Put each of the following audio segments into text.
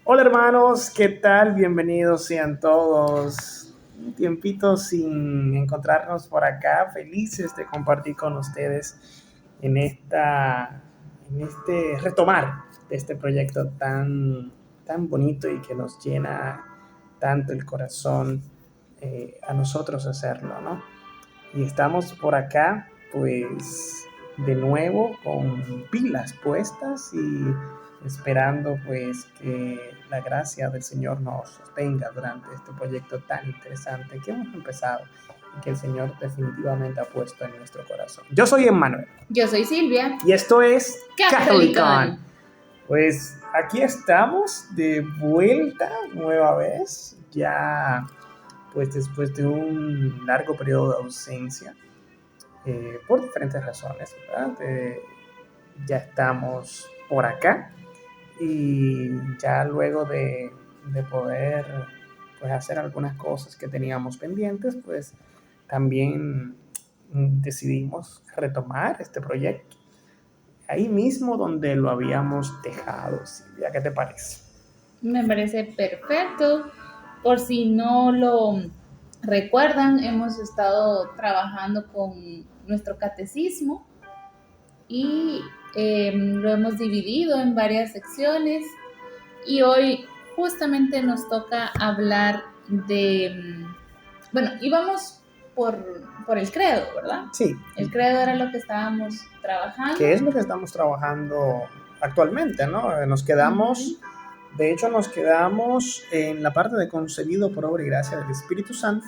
Hola hermanos, ¿qué tal? Bienvenidos sean todos. Un tiempito sin encontrarnos por acá, felices de compartir con ustedes en en este retomar de este proyecto tan bonito y que nos llena tanto el corazón a nosotros hacerlo, ¿no? Y estamos por acá, pues, de nuevo con pilas puestas y esperando, pues, que la gracia del Señor nos sostenga durante este proyecto tan interesante que hemos empezado y que el Señor definitivamente ha puesto en nuestro corazón. Yo soy Emmanuel. Yo soy Silvia. Y esto es Catholicon. Pues aquí estamos de vuelta nueva vez, ya pues después de un largo periodo de ausencia por diferentes razones, ¿verdad? Ya estamos por acá y ya luego de poder pues, hacer algunas cosas que teníamos pendientes, pues también decidimos retomar este proyecto ahí mismo donde lo habíamos dejado. Silvia, ¿qué te parece? Me parece perfecto. Por si no lo recuerdan, hemos estado trabajando con nuestro catecismo y lo hemos dividido en varias secciones. Y hoy justamente nos toca hablar bueno, íbamos por el credo, ¿verdad? Sí. El credo era lo que estábamos trabajando. Que es lo que estamos trabajando actualmente, ¿no? Nos quedamos, de hecho nos quedamos en la parte de concebido por obra y gracia del Espíritu Santo,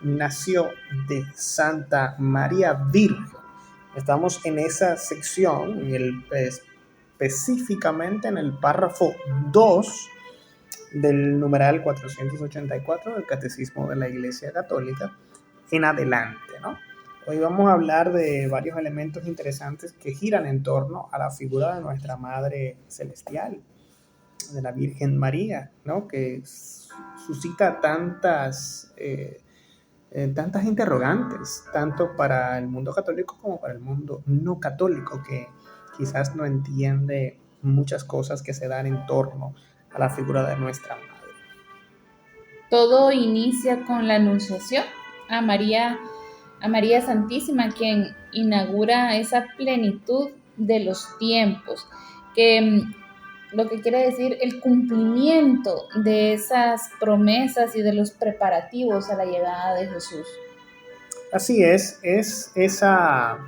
nació de Santa María Virgen. Estamos en esa sección, específicamente en el párrafo 2 del numeral 484 del Catecismo de la Iglesia Católica en adelante, ¿no? Hoy vamos a hablar de varios elementos interesantes que giran en torno a la figura de nuestra Madre Celestial, de la Virgen María, ¿no? Que suscita tantas interrogantes, tanto para el mundo católico como para el mundo no católico, que quizás no entiende muchas cosas que se dan en torno a la figura de nuestra Madre. Todo inicia con la Anunciación a María Santísima, quien inaugura esa plenitud de los tiempos, que lo que quiere decir el cumplimiento de esas promesas y de los preparativos a la llegada de Jesús. Así es esa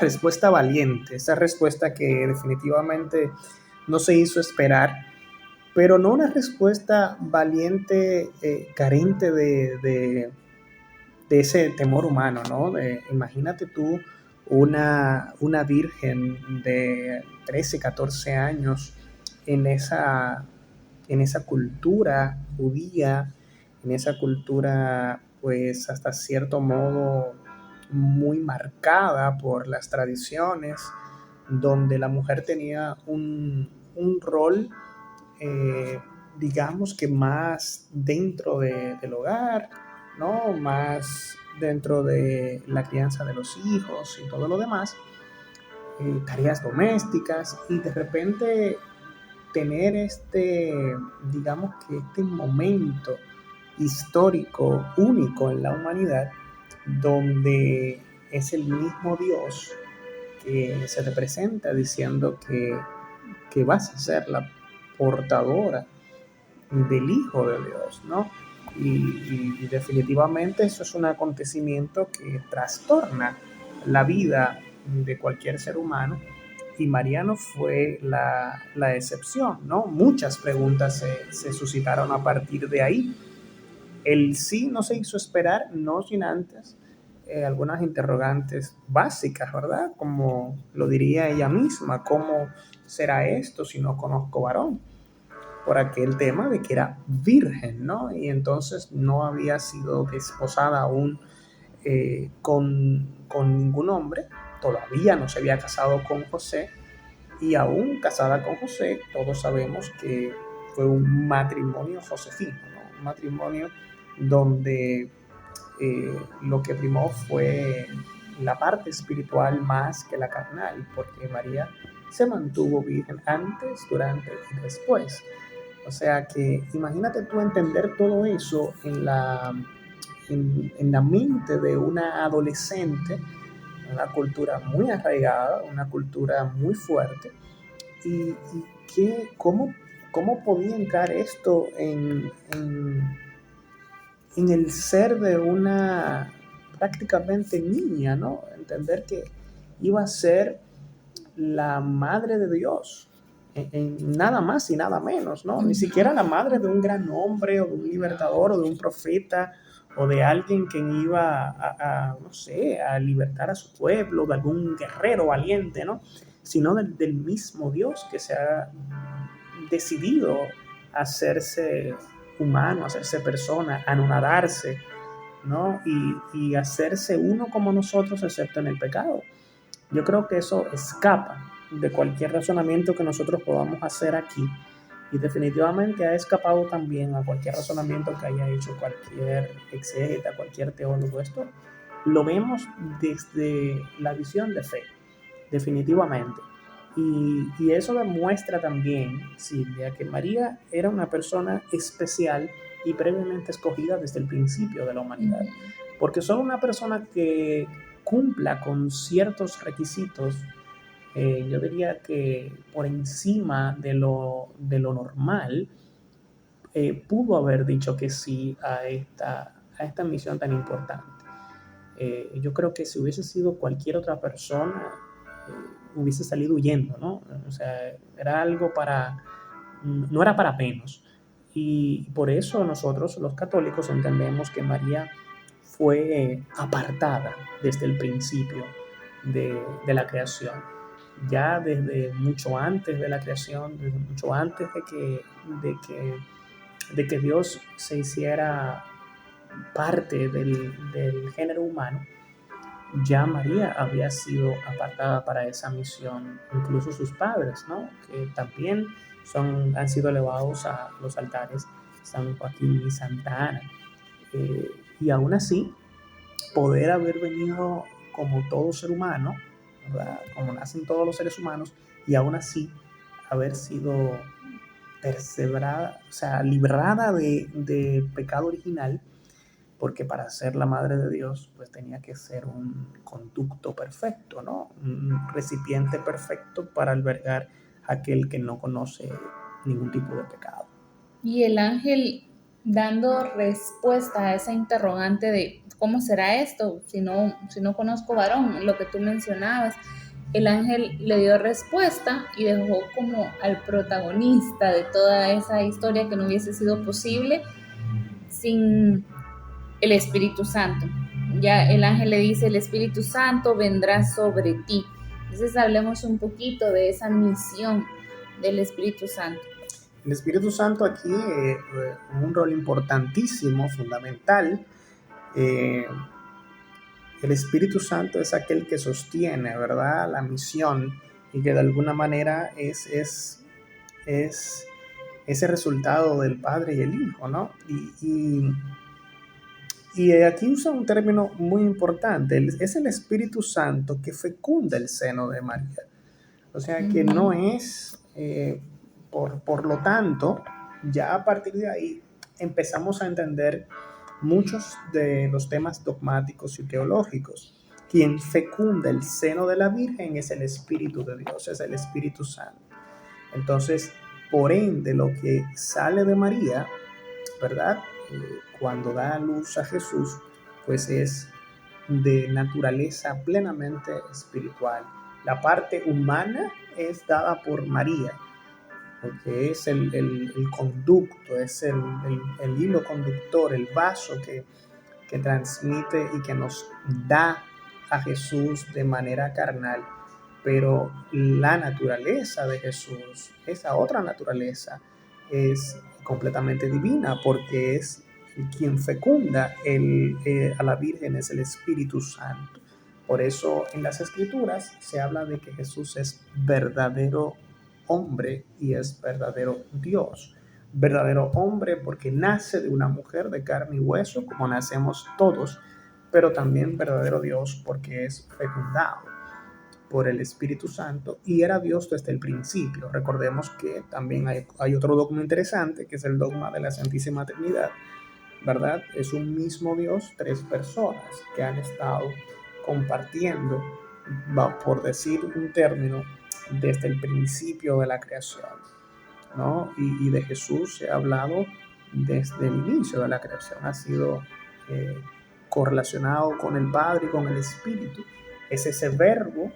respuesta valiente, esa respuesta que definitivamente no se hizo esperar, pero no una respuesta valiente carente de ese temor humano, ¿no? Imagínate tú una virgen de 13, 14 años en en esa cultura judía, en esa cultura pues hasta cierto modo muy marcada por las tradiciones, donde la mujer tenía un rol, digamos que más dentro del hogar, ¿no? Más dentro de la crianza de los hijos y todo lo demás, tareas domésticas, y de repente tener digamos que este momento histórico único en la humanidad, donde es el mismo Dios que se te presenta diciendo que vas a ser la portadora del Hijo de Dios, ¿no? Y definitivamente eso es un acontecimiento que trastorna la vida de cualquier ser humano, y María no fue la excepción, ¿no? Muchas preguntas se suscitaron a partir de ahí. El sí no se hizo esperar, no sin antes algunas interrogantes básicas, ¿verdad? Como lo diría ella misma, ¿cómo será esto si no conozco varón? Por aquel tema de que era virgen, ¿no? Y entonces no había sido desposada aún con ningún hombre, todavía no se había casado con José, y aún casada con José, todos sabemos que fue un matrimonio josefino, ¿no? Un matrimonio donde lo que primó fue la parte espiritual más que la carnal, porque María se mantuvo virgen antes, durante y después. O sea que imagínate tú entender todo eso en la mente de una adolescente, una cultura muy arraigada, una cultura muy fuerte, y cómo podía entrar esto en el ser de una prácticamente niña, ¿no? Entender que iba a ser la madre de Dios, en nada más y nada menos, ¿no? Ni siquiera la madre de un gran hombre o de un libertador o de un profeta o de alguien que iba no sé, a libertar a su pueblo, de algún guerrero valiente, ¿no? Sino del mismo Dios que se ha decidido hacerse humano, hacerse persona, anonadarse, ¿no? Y hacerse uno como nosotros, excepto en el pecado. Yo creo que eso escapa de cualquier razonamiento que nosotros podamos hacer aquí, y definitivamente ha escapado también a cualquier razonamiento que haya hecho cualquier exégeta, cualquier teólogo. Esto lo vemos desde la visión de fe, definitivamente. Y eso demuestra también, Silvia, que María era una persona especial y previamente escogida desde el principio de la humanidad. Porque solo una persona que cumpla con ciertos requisitos, yo diría que por encima de lo normal, pudo haber dicho que sí a esta misión tan importante. Yo creo que si hubiese sido cualquier otra persona, hubiese salido huyendo, ¿no? O sea, era algo no era para menos. Y por eso nosotros los católicos entendemos que María fue apartada desde el principio de la creación. Ya desde mucho antes de la creación, desde mucho antes de que Dios se hiciera parte del género humano, ya María había sido apartada para esa misión. Incluso sus padres, ¿no? Que también han sido elevados a los altares, San Joaquín y Santa Ana. Y aún así, poder haber venido como todo ser humano, ¿verdad? Como nacen todos los seres humanos, y aún así haber sido perseverada, o sea, librada de pecado original, porque para ser la madre de Dios, pues tenía que ser un conducto perfecto, ¿no? Un recipiente perfecto para albergar a aquel que no conoce ningún tipo de pecado. Y el ángel dando respuesta a esa interrogante de cómo será esto si no conozco varón, lo que tú mencionabas, el ángel le dio respuesta y dejó como al protagonista de toda esa historia que no hubiese sido posible sin el Espíritu Santo. Ya el ángel le dice, el Espíritu Santo vendrá sobre ti. Entonces hablemos un poquito de esa misión del Espíritu Santo. El Espíritu Santo aquí un rol importantísimo, fundamental. El Espíritu Santo es aquel que sostiene, ¿verdad?, la misión, y que de alguna manera es ese resultado del Padre y el Hijo, ¿no? Y aquí usa un término muy importante, es el Espíritu Santo que fecunda el seno de María. O sea que no es, por lo tanto, ya a partir de ahí empezamos a entender muchos de los temas dogmáticos y teológicos. Quien fecunda el seno de la Virgen es el Espíritu de Dios, es el Espíritu Santo. Entonces, por ende, lo que sale de María, ¿verdad? Cuando da a luz a Jesús, pues es de naturaleza plenamente espiritual. La parte humana es dada por María, porque es el conducto, es el hilo conductor, el vaso que transmite y que nos da a Jesús de manera carnal. Pero la naturaleza de Jesús, esa otra naturaleza, es completamente divina, porque es quien fecunda a la Virgen, es el Espíritu Santo. Por eso en las Escrituras se habla de que Jesús es verdadero hombre y es verdadero Dios. Verdadero hombre porque nace de una mujer de carne y hueso, como nacemos todos, pero también verdadero Dios porque es fecundado. por el Espíritu Santo y era Dios desde el principio. Recordemos que también hay otro dogma interesante, que es el dogma de la Santísima Trinidad, ¿verdad? Es un mismo Dios, tres personas que han estado compartiendo, por decir un término, desde el principio de la creación, ¿no? Y de Jesús se ha hablado desde el inicio de la creación, ha sido eh, correlacionado con el Padre y con el Espíritu. Es ese verbo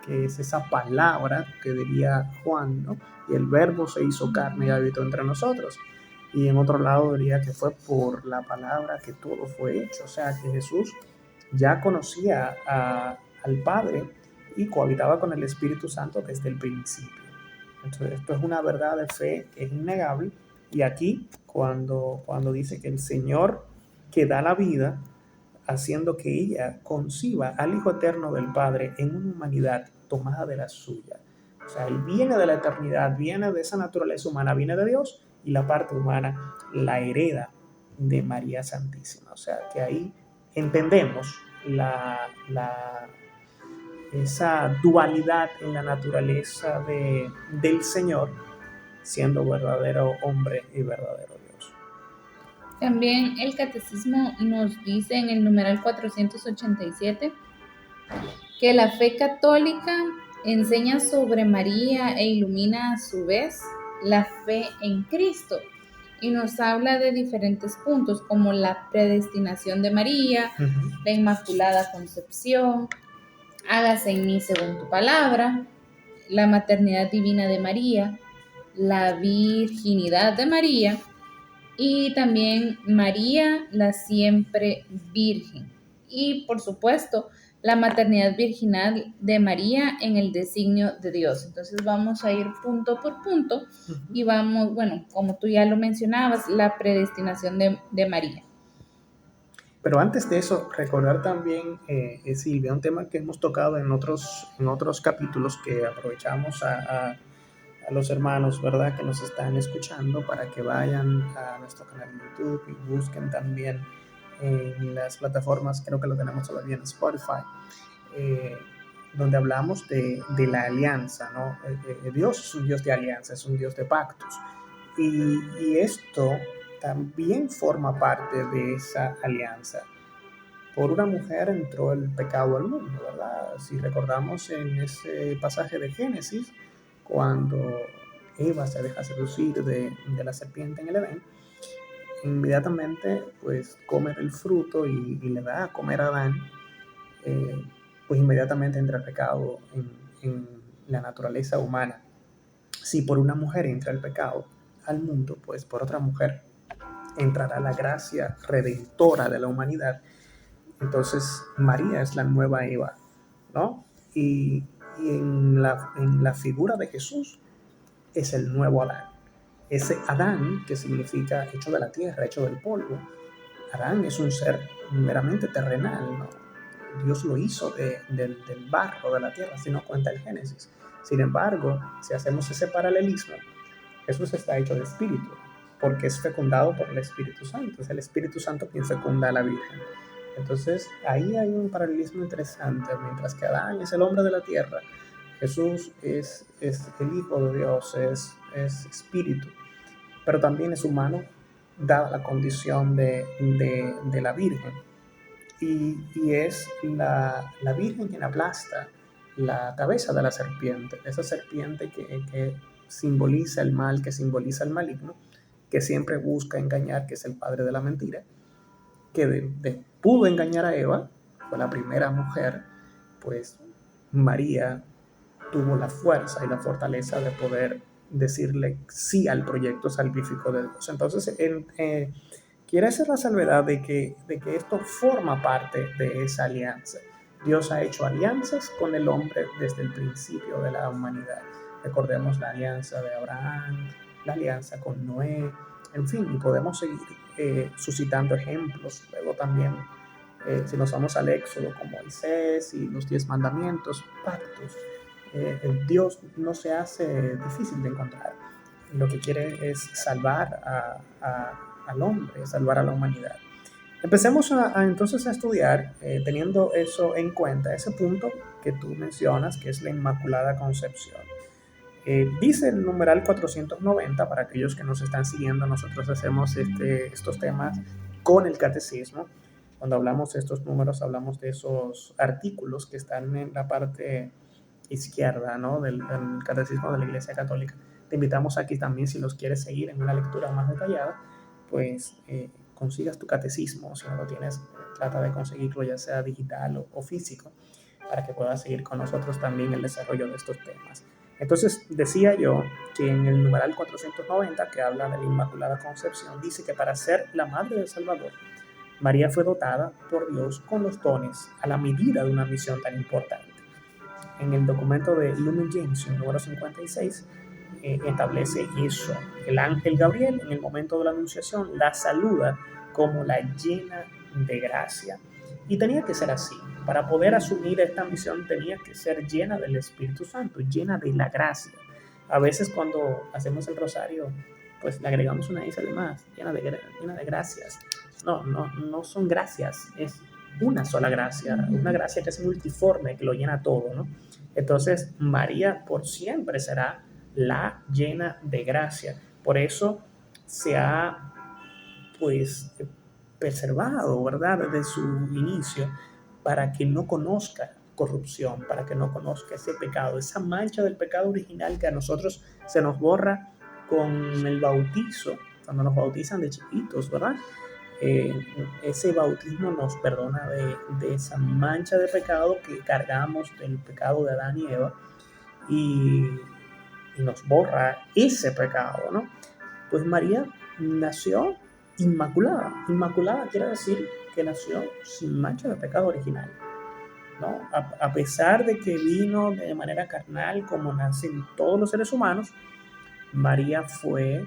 que es esa palabra que diría Juan, ¿no? Y el verbo se hizo carne y habitó entre nosotros. Y en otro lado diría que fue por la palabra que todo fue hecho. O sea, que Jesús ya conocía al Padre y cohabitaba con el Espíritu Santo desde el principio. Entonces, esto es una verdad de fe que es innegable. Y aquí, cuando dice que el Señor que da la vida, haciendo que ella conciba al Hijo Eterno del Padre en una humanidad tomada de la suya. O sea, Él viene de la eternidad, viene de esa naturaleza humana, viene de Dios, y la parte humana la hereda de María Santísima. O sea, que ahí entendemos esa dualidad en la naturaleza del Señor, siendo verdadero hombre y verdadero Dios. También el catecismo nos dice en el numeral 487 que la fe católica enseña sobre María e ilumina a su vez la fe en Cristo y nos habla de diferentes puntos como la predestinación de María, la Inmaculada Concepción, hágase en mí según tu palabra, la maternidad divina de María, la virginidad de María y también María la siempre virgen. Y por supuesto, la maternidad virginal de María en el designio de Dios. Entonces vamos a ir punto por punto y vamos, bueno, como tú ya lo mencionabas, la predestinación de María. Pero antes de eso, recordar también, Silvia, un tema que hemos tocado en otros capítulos que aprovechamos a los hermanos, ¿verdad?, que nos están escuchando para que vayan a nuestro canal de YouTube y busquen también en las plataformas, creo que lo tenemos todavía en Spotify, donde hablamos de la alianza, ¿no? Dios es un Dios de alianza, es un Dios de pactos. Y esto también forma parte de esa alianza. Por una mujer entró el pecado al mundo, ¿verdad? Si recordamos en ese pasaje de Génesis, cuando Eva se deja seducir de la serpiente en el Edén, inmediatamente pues come el fruto y le da a comer a Adán, pues inmediatamente entra el pecado en la naturaleza humana. Si por una mujer entra el pecado al mundo, pues por otra mujer entrará la gracia redentora de la humanidad. Entonces María es la nueva Eva, ¿no? Y en la figura de Jesús es el nuevo Adán. Ese Adán que significa hecho de la tierra, hecho del polvo. Adán es un ser meramente terrenal, ¿no? Dios lo hizo del barro de la tierra, si no cuenta el Génesis. Sin embargo, si hacemos ese paralelismo, Jesús está hecho de espíritu, porque es fecundado por el Espíritu Santo. Es el Espíritu Santo quien fecunda a la Virgen. Entonces, ahí hay un paralelismo interesante. Mientras que Adán es el hombre de la tierra, Jesús es el Hijo de Dios, es espíritu, pero también es humano, dada la condición de la Virgen. Y es la Virgen quien aplasta la cabeza de la serpiente, esa serpiente que simboliza el mal, que simboliza el maligno, que siempre busca engañar, que es el padre de la mentira, que pudo engañar a Eva, fue la primera mujer, pues María tuvo la fuerza y la fortaleza de poder decirle sí al proyecto salvífico de Dios. Entonces, quiere hacer la salvedad de que esto forma parte de esa alianza. Dios ha hecho alianzas con el hombre desde el principio de la humanidad. Recordemos la alianza de Abraham, la alianza con Noé, en fin, y podemos seguir suscitando ejemplos. Luego también, si nos vamos al Éxodo con Moisés y los 10 mandamientos, pactos, el Dios no se hace difícil de encontrar. Lo que quiere es salvar al hombre, salvar a la humanidad. Empecemos entonces a estudiar, teniendo eso en cuenta, ese punto que tú mencionas, que es la Inmaculada Concepción. Dice el numeral 490, para aquellos que nos están siguiendo, nosotros hacemos estos temas con el catecismo. Cuando hablamos de estos números, hablamos de esos artículos que están en la parte izquierda, ¿no?, del catecismo de la Iglesia Católica. Te invitamos aquí también, si los quieres seguir en una lectura más detallada, pues consigas tu catecismo. Si no lo tienes, trata de conseguirlo, ya sea digital o físico, para que puedas seguir con nosotros también el desarrollo de estos temas. Entonces, decía yo que en el numeral 490, que habla de la Inmaculada Concepción, dice que para ser la Madre del Salvador, María fue dotada por Dios con los dones a la medida de una misión tan importante. En el documento de Lumen Gentium, número 56, establece eso. El ángel Gabriel, en el momento de la anunciación, la saluda como la llena de gracia. Y tenía que ser así. Para poder asumir esta misión tenía que ser llena del Espíritu Santo, llena de la gracia. A veces cuando hacemos el rosario, pues le agregamos una isla de más, llena de gracias. No son gracias, es una sola gracia, una gracia que es multiforme, que lo llena todo, ¿no? Entonces, María por siempre será la llena de gracia. Por eso se ha, pues, preservado, ¿verdad?, desde su inicio, para que no conozca corrupción, para que no conozca ese pecado, esa mancha del pecado original que a nosotros se nos borra con el bautizo, cuando nos bautizan de chiquitos, ¿verdad? Eh, Ese bautismo nos perdona de esa mancha de pecado que cargamos del pecado de Adán y Eva, y, y nos borra ese pecado, ¿no? Pues María nació inmaculada. Inmaculada quiere decir que nació sin mancha de pecado original, ¿no? A pesar de que vino de manera carnal, como nacen todos los seres humanos, María fue,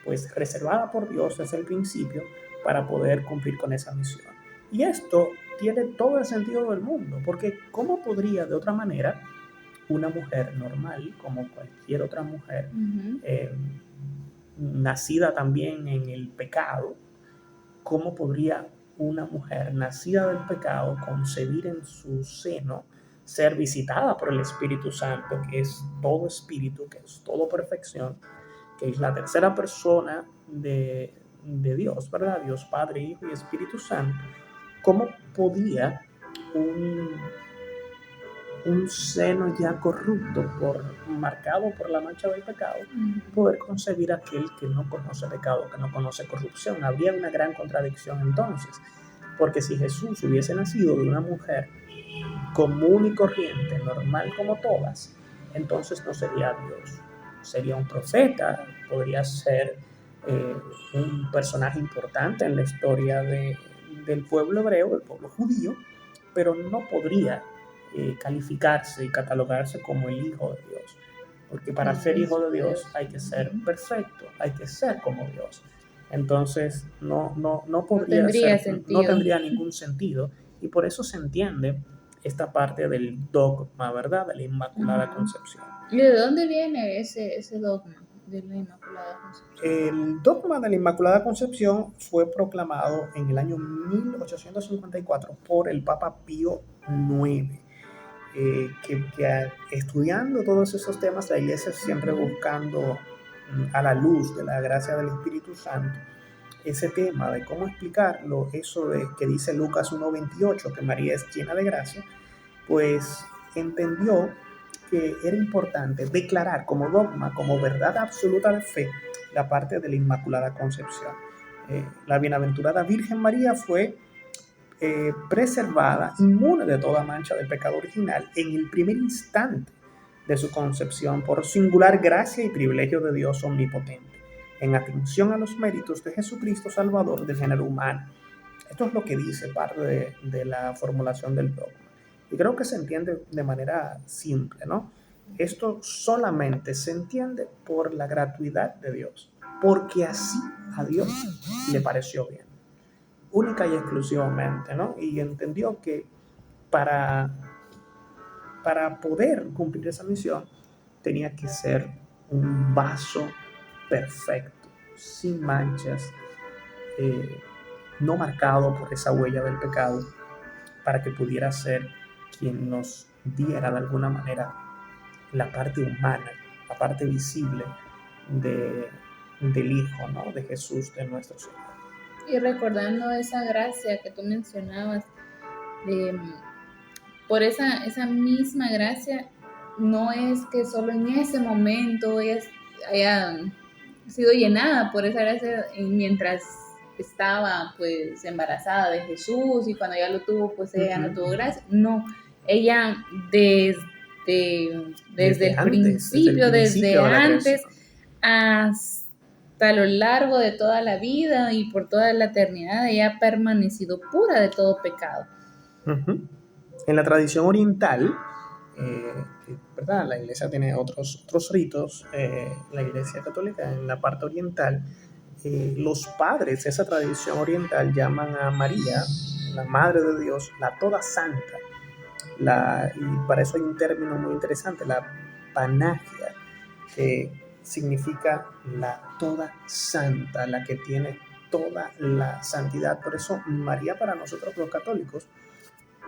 pues, reservada por Dios desde el principio para poder cumplir con esa misión. Y esto tiene todo el sentido del mundo, porque ¿cómo podría de otra manera una mujer normal, como cualquier otra mujer, Ujú. eh, nacida también en el pecado, cómo podría una mujer nacida del pecado concebir en su seno, ser visitada por el Espíritu Santo, que es todo espíritu, que es todo perfección, que es la tercera persona de Dios, ¿verdad? Dios Padre, Hijo y Espíritu Santo? ¿Cómo podía un, un seno ya corrupto, marcado por la mancha del pecado, poder concebir a aquel que no conoce pecado, que no conoce corrupción? Habría una gran contradicción entonces, porque si Jesús hubiese nacido de una mujer común y corriente, normal como todas, entonces no sería Dios, sería un profeta, podría ser un personaje importante en la historia del pueblo hebreo, del pueblo judío, pero no podría calificarse y catalogarse como el Hijo de Dios, porque para ser hijo de Dios hay que ser perfecto, hay que ser como Dios. Entonces no podría No tendría ser, no sentido. tendría ningún sentido, y por eso se entiende esta parte del dogma, ¿verdad?, de la Inmaculada Concepción. ¿Y de dónde viene ese dogma de la Inmaculada Concepción? El dogma de la Inmaculada Concepción fue proclamado en el año 1854 por el Papa Pío IX, que estudiando todos esos temas, la Iglesia siempre buscando a la luz de la gracia del Espíritu Santo, ese tema de cómo explicarlo, eso de que dice Lucas 1:28, que María es llena de gracia, pues entendió que era importante declarar como dogma, como verdad absoluta de fe, la parte de la Inmaculada Concepción. La bienaventurada Virgen María fue preservada, inmune de toda mancha del pecado original en el primer instante de su concepción por singular gracia y privilegio de Dios omnipotente, en atención a los méritos de Jesucristo Salvador del género humano. Esto es lo que dice parte de la formulación del dogma. Y creo que se entiende de manera simple, ¿no? Esto solamente se entiende por la gratuidad de Dios, porque así a Dios le pareció bien, única y exclusivamente, ¿no? Y entendió que para, para poder cumplir esa misión tenía que ser un vaso perfecto, sin manchas, eh, no marcado por esa huella del pecado, para que pudiera ser quien nos diera de alguna manera la parte humana, la parte visible de, del Hijo, ¿no? De Jesús, de nuestro Señor. Y recordando esa gracia que tú mencionabas, de, por esa misma gracia, no es que solo en ese momento ella haya sido llenada por esa gracia mientras estaba pues embarazada de Jesús, y cuando ya lo tuvo pues ella no tuvo gracia. No, ella desde el principio, desde de la antes creación. hasta lo largo de toda la vida y por toda la eternidad, ella ha permanecido pura de todo pecado. En la tradición oriental, ¿verdad? La iglesia tiene otros ritos, la iglesia católica en la parte oriental, los padres de esa tradición oriental llaman a María, la Madre de Dios, la Toda Santa. Y para eso hay un término muy interesante, la panagia, que significa la Toda Santa, la que tiene toda la santidad. Por eso María, para nosotros los católicos,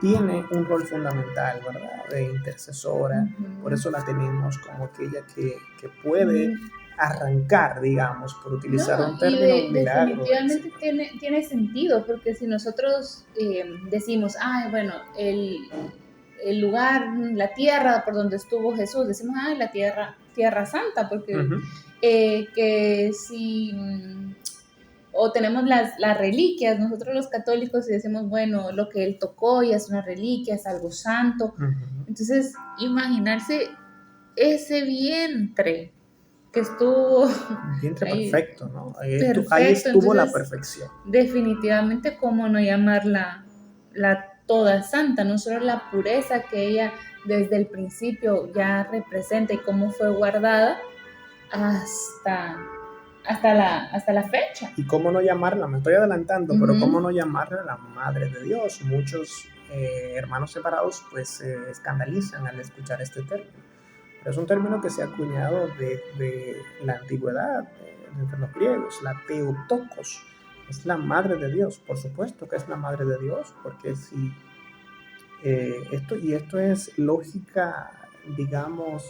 tiene un rol fundamental, ¿verdad? De intercesora. Por eso la tenemos como aquella que puede arrancar, digamos, por utilizar un término, un milagro. Definitivamente tiene sentido, porque si nosotros decimos, bueno, el lugar, la tierra por donde estuvo Jesús, decimos, la tierra santa, porque que si o tenemos las reliquias, nosotros los católicos, y decimos, bueno, lo que él tocó ya es una reliquia, es algo santo. Entonces, imaginarse ese vientre que estuvo... Vientre perfecto, ¿no? Perfecto. Ahí estuvo. Entonces, la perfección. Definitivamente, ¿cómo no llamarla la Toda Santa? No solo la pureza que ella desde el principio ya representa y cómo fue guardada hasta la fecha. Y cómo no llamarla, me estoy adelantando, pero cómo no llamarla la Madre de Dios. Muchos hermanos separados pues se escandalizan al escuchar este término. Pero es un término que se ha acuñado desde la antigüedad, entre los griegos, la Theotokos. Es la Madre de Dios, por supuesto que es la Madre de Dios, porque si esto es lógica, digamos,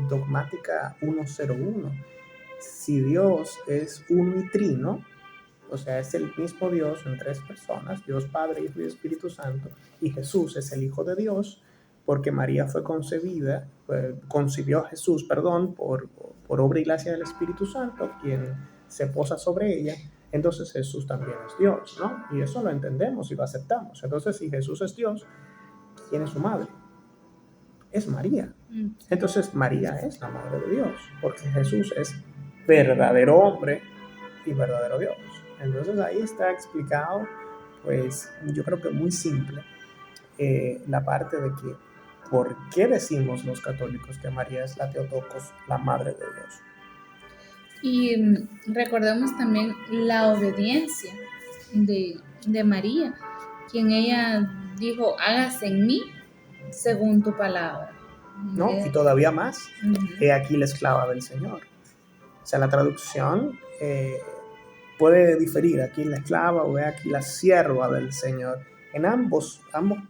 dogmática 101. Si Dios es uno y trino, o sea, es el mismo Dios en tres personas, Dios Padre, Hijo y Espíritu Santo, y Jesús es el Hijo de Dios, porque María fue concibió a Jesús, por obra y gracia del Espíritu Santo, quien se posa sobre ella. Entonces Jesús también es Dios, ¿no? Y eso lo entendemos y lo aceptamos. Entonces, si Jesús es Dios, ¿quién es su madre? Es María. Entonces María es la Madre de Dios, porque Jesús es verdadero hombre y verdadero Dios. Entonces ahí está explicado, pues yo creo que muy simple, la parte de que por qué decimos los católicos que María es la Theotokos, la Madre de Dios. Y recordemos también la obediencia de María, quien ella dijo, hágase en mí según tu palabra. ¿No? Y todavía más, he aquí la esclava del Señor. O sea, la traducción puede diferir, aquí la esclava o aquí la sierva del Señor. En ambos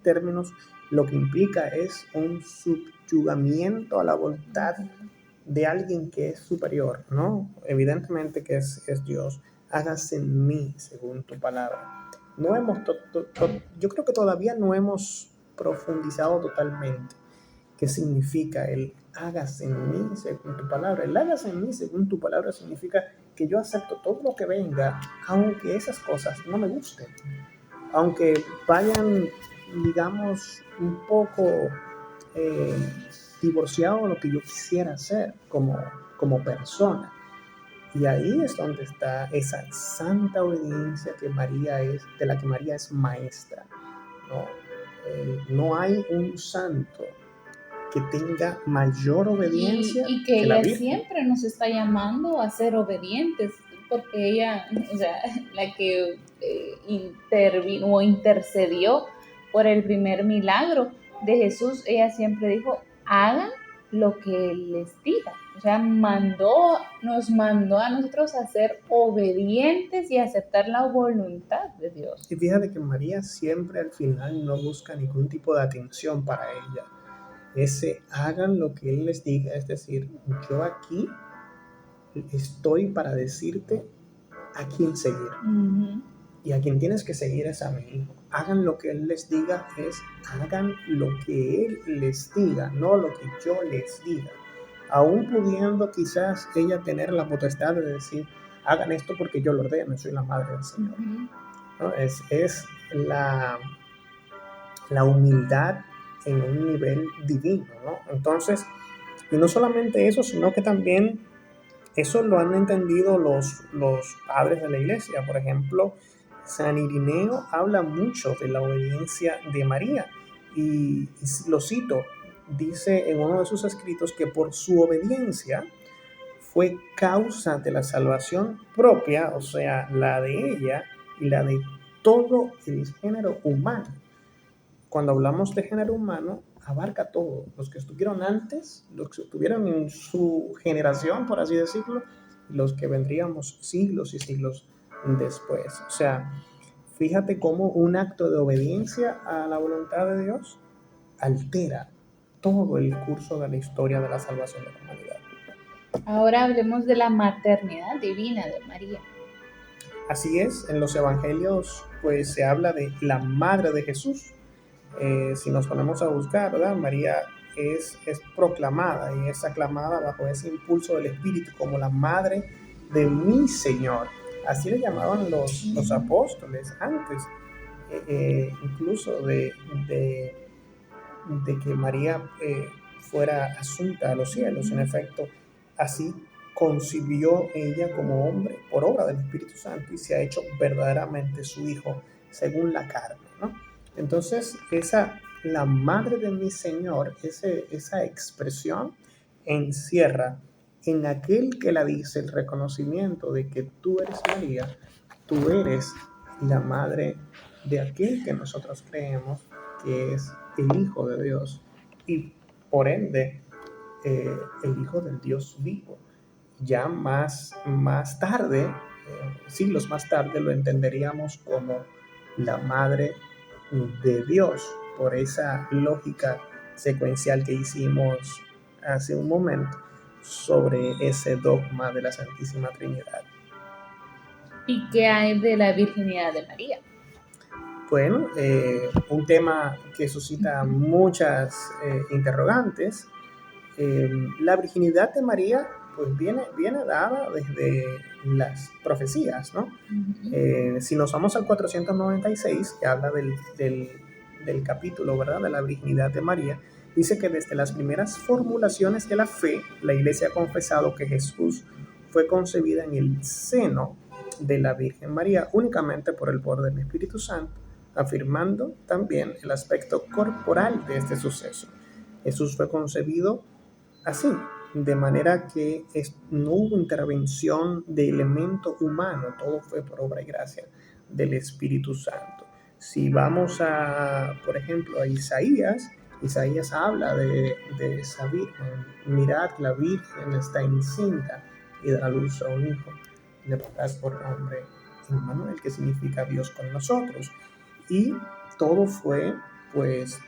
términos lo que implica es un subyugamiento a la voluntad de alguien que es superior, ¿no? Evidentemente que es Dios. Hágase en mí según tu palabra. Yo creo que todavía no hemos profundizado totalmente qué significa el hágase en mí según tu palabra. El hágase en mí según tu palabra significa que yo acepto todo lo que venga, aunque esas cosas no me gusten, aunque vayan, digamos, un poco divorciado de lo que yo quisiera hacer como persona. Y ahí es donde está esa santa obediencia de la que María es maestra. No hay un santo que tenga mayor obediencia y que la ella Virgen. Siempre nos está llamando a ser obedientes, porque ella, o sea, la que intervino o intercedió por el primer milagro de Jesús, ella siempre dijo, hagan lo que Él les diga. O sea, nos mandó a nosotros a ser obedientes y aceptar la voluntad de Dios. Y fíjate que María siempre al final no busca ningún tipo de atención para ella. Ese hagan lo que Él les diga, es decir, yo aquí estoy para decirte a quién seguir. Y a quien tienes que seguir es a mi hijo. Hagan lo que Él les diga, hagan lo que Él les diga, no lo que yo les diga. Aún pudiendo quizás ella tener la potestad de decir, hagan esto porque yo lo ordeno, soy la madre del Señor. ¿No? Es la humildad en un nivel divino, ¿no? Entonces, y no solamente eso, sino que también eso lo han entendido los padres de la iglesia. Por ejemplo, San Irineo habla mucho de la obediencia de María y lo cito, dice en uno de sus escritos que por su obediencia fue causa de la salvación propia, o sea, la de ella y la de todo el género humano. Cuando hablamos de género humano, abarca todo, los que estuvieron antes, los que estuvieron en su generación, por así decirlo, y los que vendríamos siglos y siglos después. O sea, fíjate cómo un acto de obediencia a la voluntad de Dios altera todo el curso de la historia de la salvación de la humanidad. Ahora hablemos de la maternidad divina de María. Así es, en los evangelios pues se habla de la madre de Jesús. Si nos ponemos a buscar, ¿verdad? María es proclamada y es aclamada bajo ese impulso del Espíritu como la madre de mi Señor. Así le llamaban los apóstoles antes, incluso de que María fuera asunta a los cielos. En efecto, así concibió ella como hombre por obra del Espíritu Santo y se ha hecho verdaderamente su hijo según la carne, ¿no? Entonces, la madre de mi Señor, esa expresión encierra en aquel que la dice el reconocimiento de que tú eres María, tú eres la madre de aquel que nosotros creemos que es el Hijo de Dios y por ende el Hijo del Dios vivo. Ya más tarde, siglos más tarde, lo entenderíamos como la madre de Dios, por esa lógica secuencial que hicimos hace un momento sobre ese dogma de la Santísima Trinidad. ¿Y qué hay de la virginidad de María? Bueno, un tema que suscita muchas interrogantes. La virginidad de María pues viene dada desde las profecías, ¿no? Si nos vamos al 496, que habla del capítulo, ¿verdad?, de la virginidad de María, dice que desde las primeras formulaciones de la fe, la Iglesia ha confesado que Jesús fue concebida en el seno de la Virgen María únicamente por el poder del Espíritu Santo, afirmando también el aspecto corporal de este suceso. Jesús fue concebido así, de manera que no hubo intervención de elemento humano, todo fue por obra y gracia del Espíritu Santo. Si vamos por ejemplo, a Isaías habla de esa Virgen. Mirad, la Virgen está encinta y dará luz a un hijo. Le pondrás por nombre Emmanuel, que significa Dios con nosotros. Y todo fue, pues,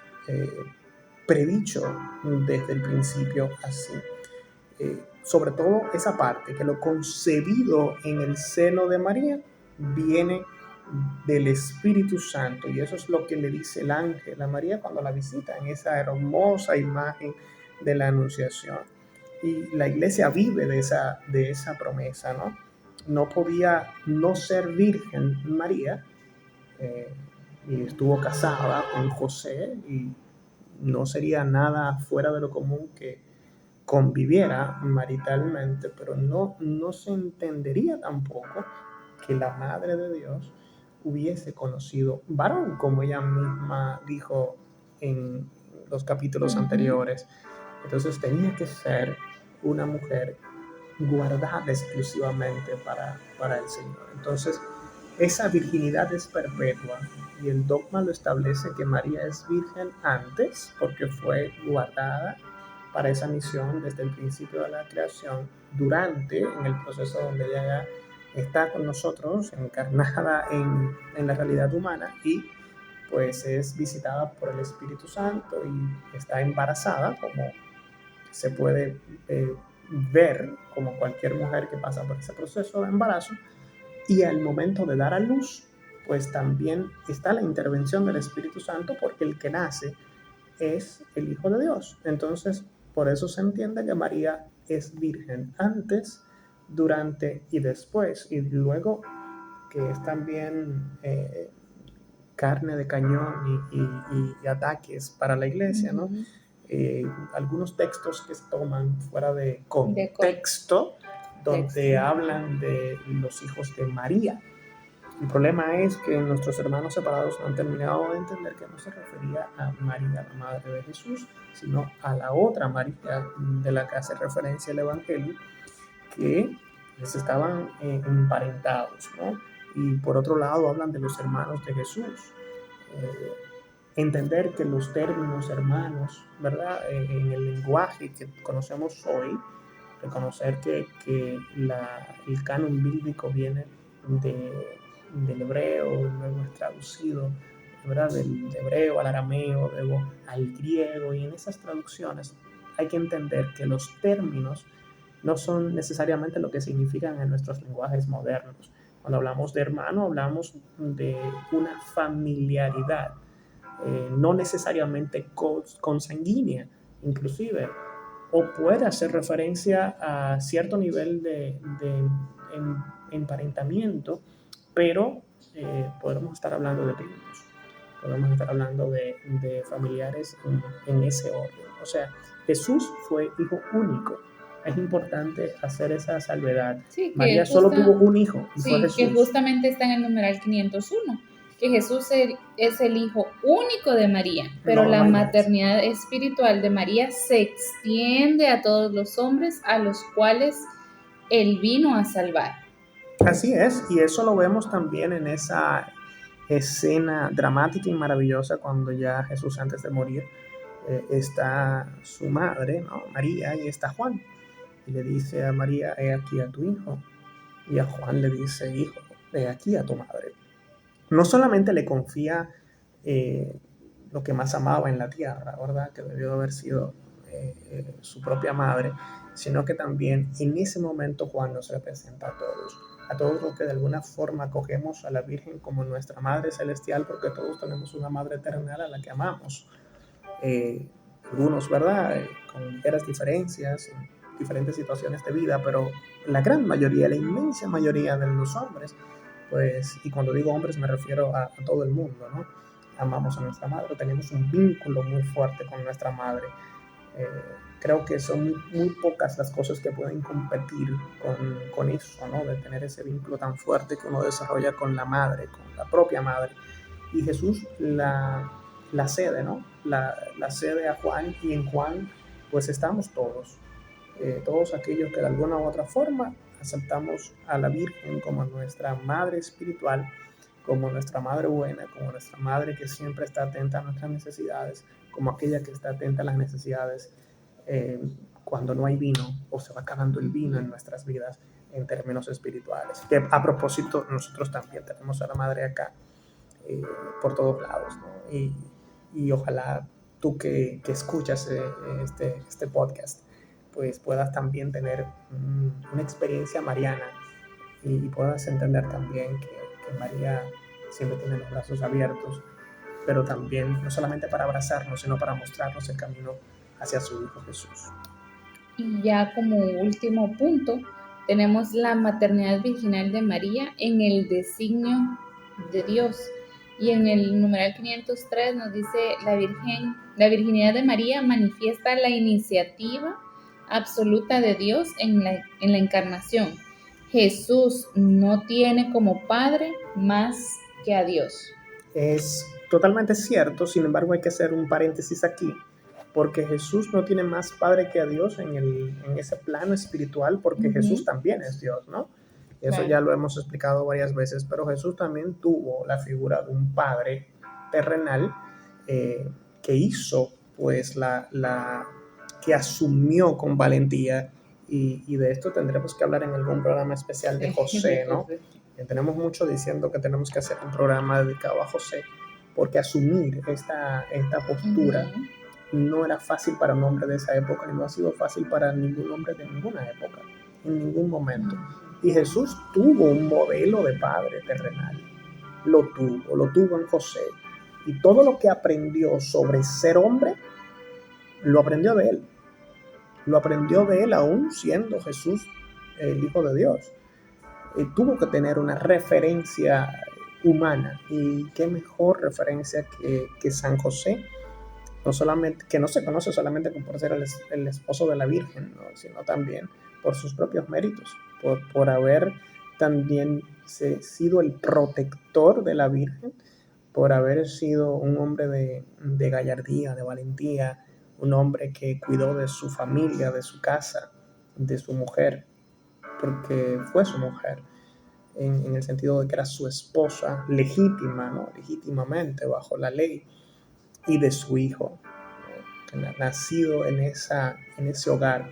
predicho desde el principio así. Sobre todo esa parte, que lo concebido en el seno de María viene del Espíritu Santo, y eso es lo que le dice el ángel a María cuando la visita en esa hermosa imagen de la Anunciación. Y la iglesia vive de esa promesa, ¿no? No podía no ser virgen María, y estuvo casada con José, y no sería nada fuera de lo común que conviviera maritalmente, pero no se entendería tampoco que la Madre de Dios hubiese conocido varón, como ella misma dijo en los capítulos anteriores. Entonces tenía que ser una mujer guardada exclusivamente para el Señor. Entonces, esa virginidad es perpetua y el dogma lo establece que María es virgen antes porque fue guardada para esa misión desde el principio de la creación, en el proceso donde ella ya está con nosotros, encarnada en la realidad humana, y pues es visitada por el Espíritu Santo y está embarazada, como se puede ver como cualquier mujer que pasa por ese proceso de embarazo, y al momento de dar a luz, pues también está la intervención del Espíritu Santo, porque el que nace es el Hijo de Dios. Entonces, por eso se entiende que María es virgen antes, durante y después, y luego que es también carne de cañón y ataques para la iglesia, ¿no? Ujú. Algunos textos que se toman fuera de De contexto, donde contexto. hablan de los hijos de María. El problema es que nuestros hermanos separados no han terminado de entender que no se refería a María, la madre de Jesús, sino a la otra María de la que hace referencia el Evangelio, que les estaban emparentados, ¿no? Y por otro lado hablan de los hermanos de Jesús. Eh, Entender que los términos hermanos, ¿verdad? En el lenguaje que conocemos hoy, reconocer que el canon bíblico viene del hebreo, luego es traducido, ¿verdad? Del hebreo al arameo, luego al griego, y en esas traducciones hay que entender que los términos no son necesariamente lo que significan en nuestros lenguajes modernos. Cuando hablamos de hermano, hablamos de una familiaridad, no necesariamente consanguínea, inclusive, o puede hacer referencia a cierto nivel de emparentamiento, pero podemos estar hablando de primos, podemos estar hablando de familiares en ese orden. O sea, Jesús fue hijo único. Es importante hacer esa salvedad. Sí, María solo tuvo un hijo y fue sí, que Jesús. justamente está en el numeral 501, que Jesús es el hijo único de María, pero No la hay más. maternidad espiritual de María se extiende a todos los hombres a los cuales él vino a salvar. Así es, y eso lo vemos también en esa escena dramática y maravillosa cuando ya Jesús, antes de morir, está su madre, ¿no? María, y está Juan, y le dice a María: he aquí a tu hijo, y a Juan le dice: hijo, he aquí a tu madre. No solamente le confía lo que más amaba en la tierra, ¿verdad? Que debió haber sido su propia madre, sino que también en ese momento Juan nos representa a todos los que de alguna forma acogemos a la Virgen como nuestra Madre Celestial, porque todos tenemos una Madre Terrenal a la que amamos. Algunos, ¿verdad? Con ligeras diferencias, en diferentes situaciones de vida, pero la gran mayoría, la inmensa mayoría de los hombres, pues, y cuando digo hombres me refiero a todo el mundo, ¿no? Amamos a nuestra madre, tenemos un vínculo muy fuerte con nuestra madre. Eh, Creo que son muy pocas las cosas que pueden competir con eso, ¿no? De tener ese vínculo tan fuerte que uno desarrolla con la madre, con la propia madre. Y Jesús la cede, ¿no? La cede a Juan, y en Juan pues estamos todos, todos aquellos que de alguna u otra forma aceptamos a la Virgen como nuestra madre espiritual, como nuestra madre buena, como nuestra madre que siempre está atenta a nuestras necesidades, como aquella que está atenta a las necesidades eh, cuando no hay vino o se va acabando el vino en nuestras vidas en términos espirituales. Que a propósito, nosotros también tenemos a la madre acá eh, por todos lados, ¿no? Y ojalá tú que escuchas este podcast, pues puedas también tener una experiencia mariana, y puedas entender también que María siempre tiene los brazos abiertos, pero también no solamente para abrazarnos, sino para mostrarnos el camino hacia su Hijo Jesús. Y ya como último punto, tenemos la maternidad virginal de María en el designio de Dios. Y en el numeral 503 nos dice: la virginidad de María manifiesta la iniciativa absoluta de Dios en la encarnación. Jesús no tiene como padre más que a Dios. Es totalmente cierto, sin embargo hay que hacer un paréntesis aquí, porque Jesús no tiene más padre que a Dios en ese plano espiritual, porque Jesús también es Dios, ¿no? Eso Claro. ya lo hemos explicado varias veces, pero Jesús también tuvo la figura de un padre terrenal que hizo pues que asumió con valentía, y de esto tendremos que hablar en algún programa especial de José, ¿no? Tenemos mucho diciendo que tenemos que hacer un programa dedicado a José, porque asumir esta postura no era fácil para un hombre de esa época y no ha sido fácil para ningún hombre de ninguna época, en ningún momento. Y Jesús tuvo un modelo de padre terrenal, lo tuvo en José, y todo lo que aprendió sobre ser hombre, lo aprendió de él. Lo aprendió de él aún siendo Jesús el Hijo de Dios. Tuvo que tener una referencia humana, y qué mejor referencia que San José, no solamente, que no se conoce solamente por ser el esposo de la Virgen, ¿no? Sino también por sus propios méritos, por haber también sido el protector de la Virgen, por haber sido un hombre de gallardía, de valentía, un hombre que cuidó de su familia, de su casa, de su mujer, porque fue su mujer, en el sentido de que era su esposa legítima, ¿no? Legítimamente bajo la ley, y de su hijo, ¿no? Nacido en ese hogar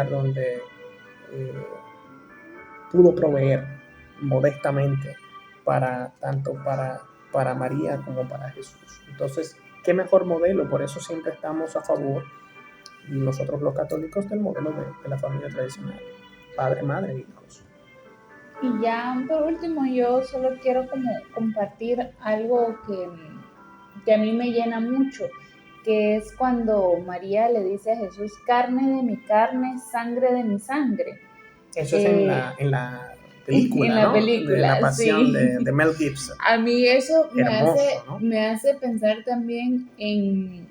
donde pudo proveer modestamente tanto para María como para Jesús. Entonces, qué mejor modelo. Por eso siempre estamos a favor, nosotros los católicos, del modelo de la familia tradicional: padre, madre e hijos. Y ya por último, yo solo quiero como compartir algo que a mí me llena mucho, que es cuando María le dice a Jesús: carne de mi carne, sangre de mi sangre. Eso es en la película, en la ¿no? película, de La Pasión, sí. de Mel Gibson. A mí eso Hermoso, me hace pensar también en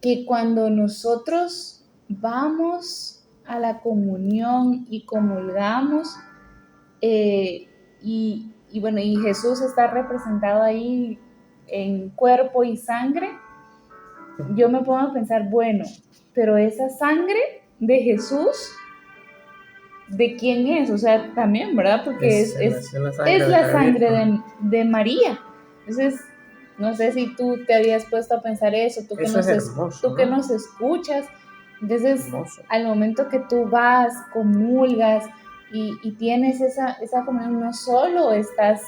que cuando nosotros vamos a la comunión y comulgamos, y bueno, y Jesús está representado ahí en cuerpo y sangre, yo me pongo a pensar, bueno, pero esa sangre de Jesús, ¿de quién es? O sea, también, ¿verdad? Porque es la sangre de María. Entonces, no sé si tú te habías puesto a pensar eso, tú que nos escuchas. Entonces, hermoso. Al momento que tú vas, comulgas y tienes esa comunión, no solo estás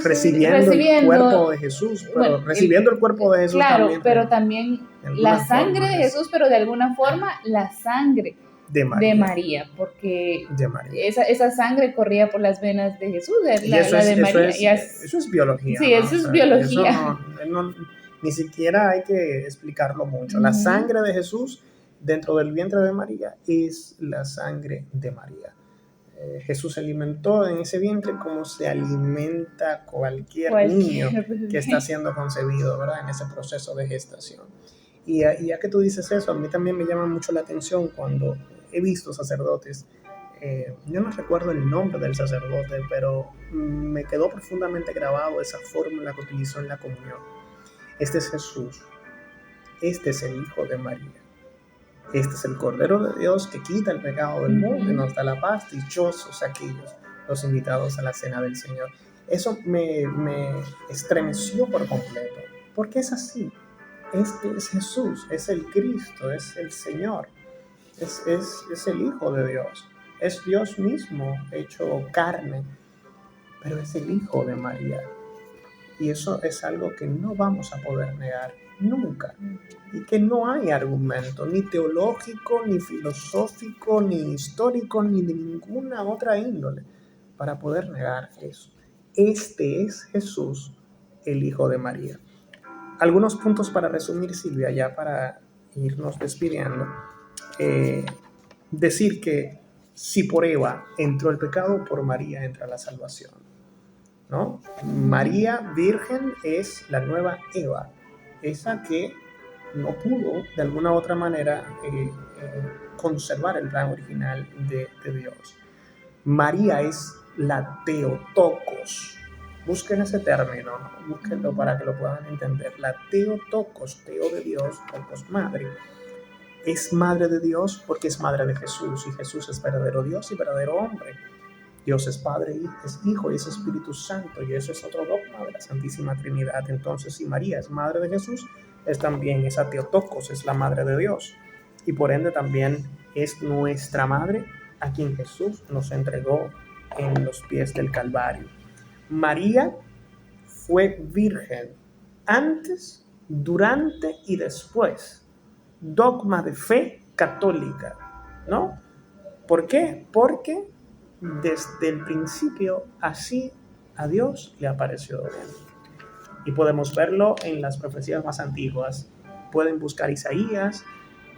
recibiendo el cuerpo de Jesús, pero recibiendo el cuerpo de Jesús, claro, también, pero también la sangre de Jesús, pero de alguna forma la sangre de María, porque de María. Esa sangre corría por las venas de Jesús, la de María. Eso es biología. Sí, ¿no? Eso es biología. Eso ni siquiera hay que explicarlo mucho. La sangre de Jesús dentro del vientre de María es la sangre de María. Jesús se alimentó en ese vientre como se alimenta cualquier niño que está siendo concebido, ¿verdad? En ese proceso de gestación. Y ya que tú dices eso, a mí también me llama mucho la atención cuando he visto sacerdotes. Yo no recuerdo el nombre del sacerdote, pero me quedó profundamente grabado esa fórmula que utilizó en la comunión. Este es Jesús, este es el Hijo de María. Este es el Cordero de Dios que quita el pecado del mundo y nos da la paz. Dichosos aquellos, los invitados a la cena del Señor. Eso me estremeció por completo, porque es así. Este es Jesús, es el Cristo, es el Señor, es el Hijo de Dios, es Dios mismo hecho carne, pero es el Hijo de María. Y eso es algo que no vamos a poder negar nunca, y que no hay argumento ni teológico, ni filosófico, ni histórico, ni de ninguna otra índole para poder negar eso. Este es Jesús, el Hijo de María. Algunos puntos para resumir, Silvia, ya para irnos despidiendo. Decir que si por Eva entró el pecado, por María entra la salvación, ¿no? María Virgen es la nueva Eva, esa que no pudo de alguna otra manera conservar el plan original de Dios. María es la Theotokos. Busquen ese término, ¿no? Búsquenlo para que lo puedan entender. La Theotokos, Teo de Dios, Tokos madre. Es madre de Dios porque es madre de Jesús, y Jesús es verdadero Dios y verdadero hombre. Dios es Padre, es Hijo y es Espíritu Santo, y eso es otro dogma de la Santísima Trinidad. Entonces, si María es madre de Jesús, es también esa Theotokos, es la Madre de Dios, y por ende también es nuestra Madre a quien Jesús nos entregó en los pies del Calvario. María fue virgen antes, durante y después. Dogma de fe católica, ¿no? ¿Por qué? Porque desde el principio así a Dios le apareció bien. Y podemos verlo en las profecías más antiguas. Pueden buscar Isaías,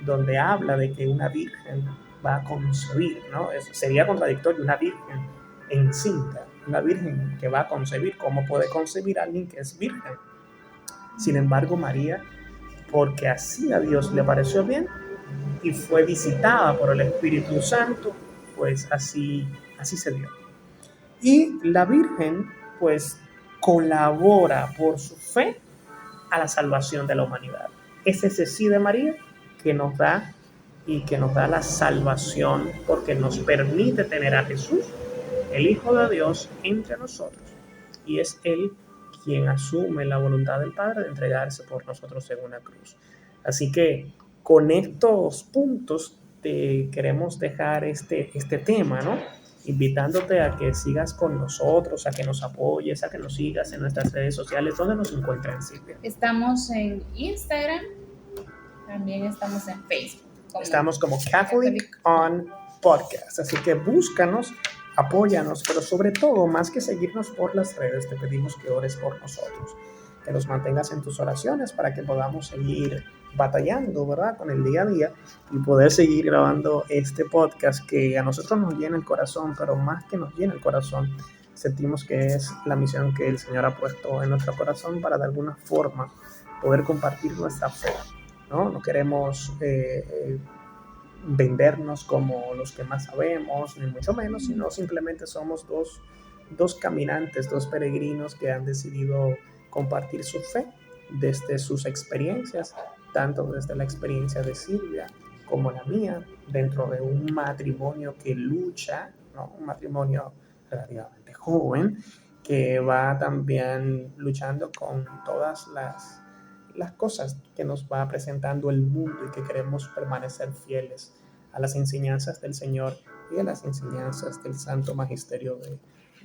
donde habla de que una virgen va a concebir, ¿no? Sería contradictorio una virgen encinta, una virgen que va a concebir. ¿Cómo puede concebir alguien que es virgen? Sin embargo, María, porque así a Dios le pareció bien y fue visitada por el Espíritu Santo, pues así se dio. Y la Virgen, pues, colabora por su fe a la salvación de la humanidad. Es ese sí de María que nos da la salvación, porque nos permite tener a Jesús, el Hijo de Dios, entre nosotros. Y es Él quien asume la voluntad del Padre de entregarse por nosotros en una cruz. Así que con estos puntos te queremos dejar este tema, ¿no? Invitándote a que sigas con nosotros, a que nos apoyes, a que nos sigas en nuestras redes sociales. ¿Dónde nos encuentran, Silvia? Estamos en Instagram, también estamos en Facebook. Estamos como Catholic on Podcast, así que búscanos, apóyanos, pero sobre todo, más que seguirnos por las redes, te pedimos que ores por nosotros, que nos mantengas en tus oraciones para que podamos seguir batallando, ¿verdad?, con el día a día y poder seguir grabando este podcast que a nosotros nos llena el corazón, pero más que nos llena el corazón, sentimos que es la misión que el Señor ha puesto en nuestro corazón para de alguna forma poder compartir nuestra fe, ¿no? No queremos vendernos como los que más sabemos, ni mucho menos, sino simplemente somos dos caminantes, dos peregrinos que han decidido compartir su fe desde sus experiencias, tanto desde la experiencia de Silvia como la mía, dentro de un matrimonio que lucha, ¿no? Un matrimonio relativamente joven, que va también luchando con todas las cosas que nos va presentando el mundo y que queremos permanecer fieles a las enseñanzas del Señor y a las enseñanzas del Santo Magisterio de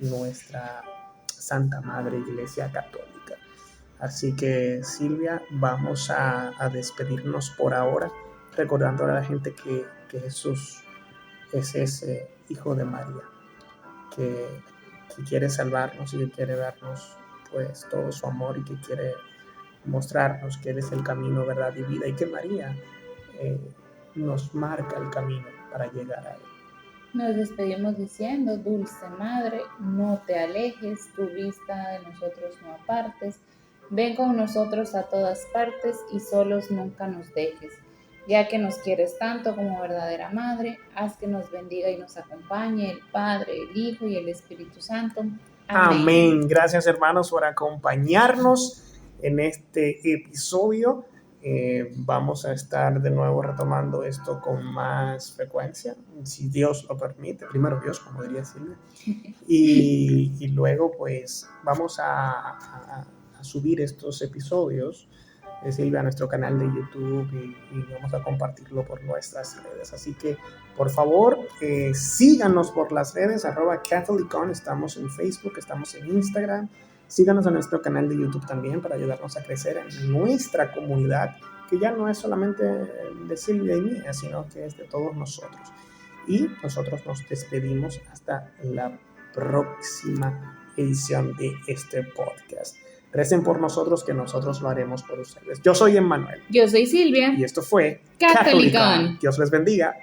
nuestra Santa Madre Iglesia Católica. Así que, Silvia, vamos a despedirnos por ahora, recordando a la gente que Jesús es ese Hijo de María, que quiere salvarnos y que quiere darnos pues todo su amor y que quiere mostrarnos que Él es el camino, verdad y vida, y que María nos marca el camino para llegar a Él. Nos despedimos diciendo: Dulce Madre, no te alejes, tu vista de nosotros no apartes, ven con nosotros a todas partes y solos nunca nos dejes. Ya que nos quieres tanto como verdadera Madre, haz que nos bendiga y nos acompañe el Padre, el Hijo y el Espíritu Santo. Amén. Amén. Gracias, hermanos, por acompañarnos en este episodio. Vamos a estar de nuevo retomando esto con más frecuencia, si Dios lo permite. Primero Dios, como diría Silvia. Y luego, pues, vamos a subir estos episodios, Silvia, a nuestro canal de YouTube y vamos a compartirlo por nuestras redes. Así que, por favor, síganos por las redes, @CatholicOn. Estamos en Facebook, estamos en Instagram. Síganos en nuestro canal de YouTube también para ayudarnos a crecer en nuestra comunidad, que ya no es solamente de Silvia y mía, sino que es de todos nosotros. Y nosotros nos despedimos hasta la próxima edición de este podcast. Recen por nosotros, que nosotros lo haremos por ustedes. Yo soy Emmanuel. Yo soy Silvia. Y esto fue Catholic On. Dios les bendiga.